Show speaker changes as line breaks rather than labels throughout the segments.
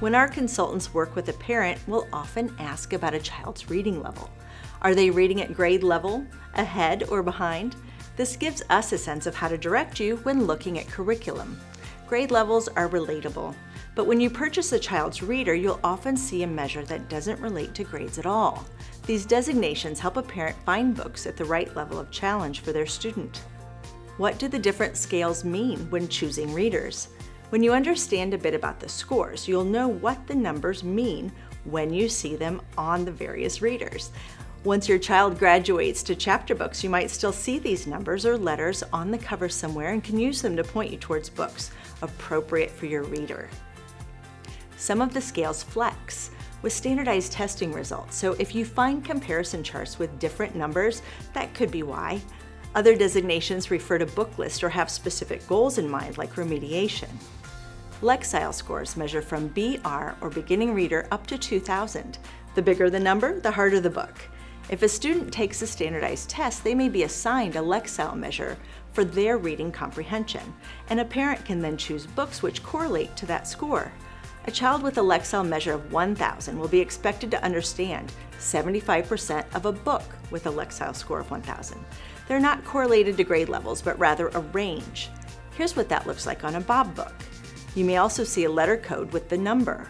When our consultants work with a parent, we'll often ask about a child's reading level. Are they reading at grade level, ahead, or behind? This gives us a sense of how to direct you when looking at curriculum. Grade levels are relatable, but when you purchase a child's reader, you'll often see a measure that doesn't relate to grades at all. These designations help a parent find books at the right level of challenge for their student. What do the different scales mean when choosing readers? When you understand a bit about the scores, you'll know what the numbers mean when you see them on the various readers. Once your child graduates to chapter books, you might still see these numbers or letters on the cover somewhere and can use them to point you towards books appropriate for your reader. Some of the scales flex with standardized testing results, so if you find comparison charts with different numbers, that could be why. Other designations refer to book lists or have specific goals in mind, like remediation. Lexile scores measure from BR or beginning reader up to 2000. The bigger the number, the harder the book. If a student takes a standardized test, they may be assigned a Lexile measure for their reading comprehension, and a parent can then choose books which correlate to that score. A child with a Lexile measure of 1000 will be expected to understand 75% of a book with a Lexile score of 1000. They're not correlated to grade levels, but rather a range. Here's what that looks like on a Bob book. You may also see a letter code with the number.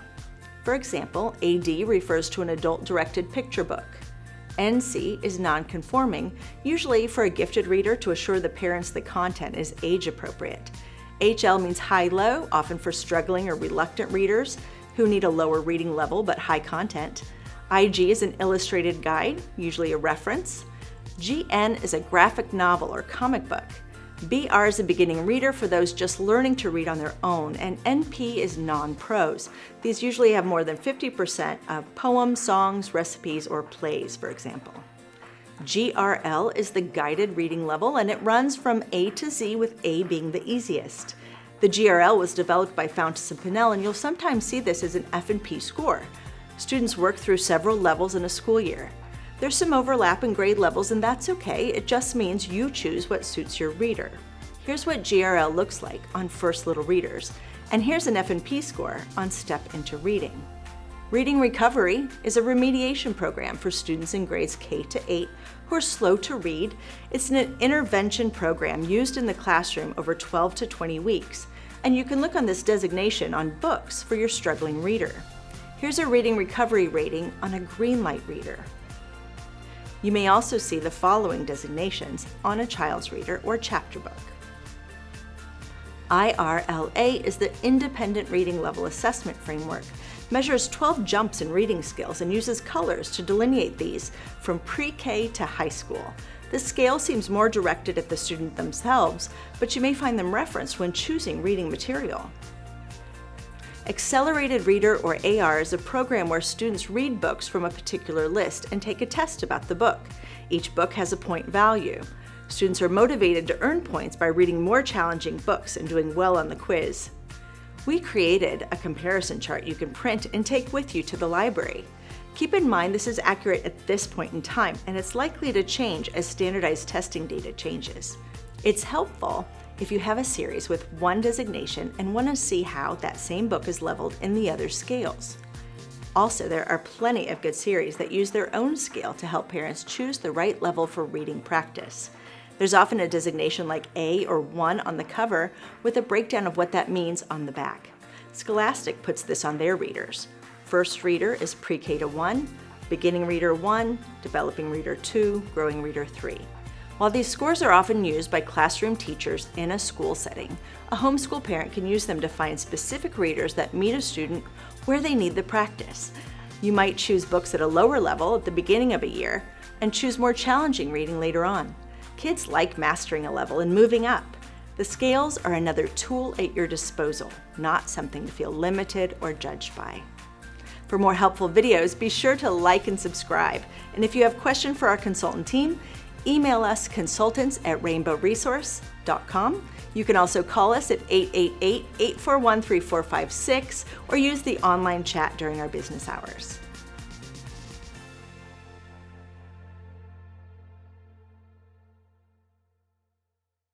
For example, AD refers to an adult-directed picture book. NC is non-conforming, usually for a gifted reader to assure the parents the content is age-appropriate. HL means high-low, often for struggling or reluctant readers who need a lower reading level but high content. IG is an illustrated guide, usually a reference. GN is a graphic novel or comic book. BR is a beginning reader for those just learning to read on their own, and NP is non-prose. These usually have more than 50% of poems, songs, recipes, or plays, for example. GRL is the guided reading level, and it runs from A to Z, with A being the easiest. The GRL was developed by Fountas and Pinnell, and you'll sometimes see this as an F&P score. Students work through several levels in a school year. There's some overlap in grade levels, and that's okay. It just means you choose what suits your reader. Here's what GRL looks like on First Little Readers, and here's an F&P score on Step into Reading. Reading Recovery is a remediation program for students in grades K to 8 who are slow to read. It's an intervention program used in the classroom over 12 to 20 weeks, and you can look on this designation on books for your struggling reader. Here's a Reading Recovery rating on a green light reader. You may also see the following designations on a child's reader or chapter book. IRLA is the Independent Reading Level Assessment Framework, measures 12 jumps in reading skills and uses colors to delineate these from pre-K to high school. The scale seems more directed at the student themselves, but you may find them referenced when choosing reading material. Accelerated Reader, or AR, is a program where students read books from a particular list and take a test about the book. Each book has a point value. Students are motivated to earn points by reading more challenging books and doing well on the quiz. We created a comparison chart you can print and take with you to the library. Keep in mind this is accurate at this point in time, and it's likely to change as standardized testing data changes. It's helpful if you have a series with one designation and want to see how that same book is leveled in the other scales. Also, there are plenty of good series that use their own scale to help parents choose the right level for reading practice. There's often a designation like A or 1 on the cover with a breakdown of what that means on the back. Scholastic puts this on their readers. First Reader is Pre-K to 1, Beginning Reader 1, Developing Reader 2, Growing Reader 3. While these scores are often used by classroom teachers in a school setting, a homeschool parent can use them to find specific readers that meet a student where they need the practice. You might choose books at a lower level at the beginning of a year and choose more challenging reading later on. Kids like mastering a level and moving up. The scales are another tool at your disposal, not something to feel limited or judged by. For more helpful videos, be sure to like and subscribe. And if you have questions for our consultant team, email us consultants@rainbowresource.com. You can also call us at 888-841-3456 or use the online chat during our business hours.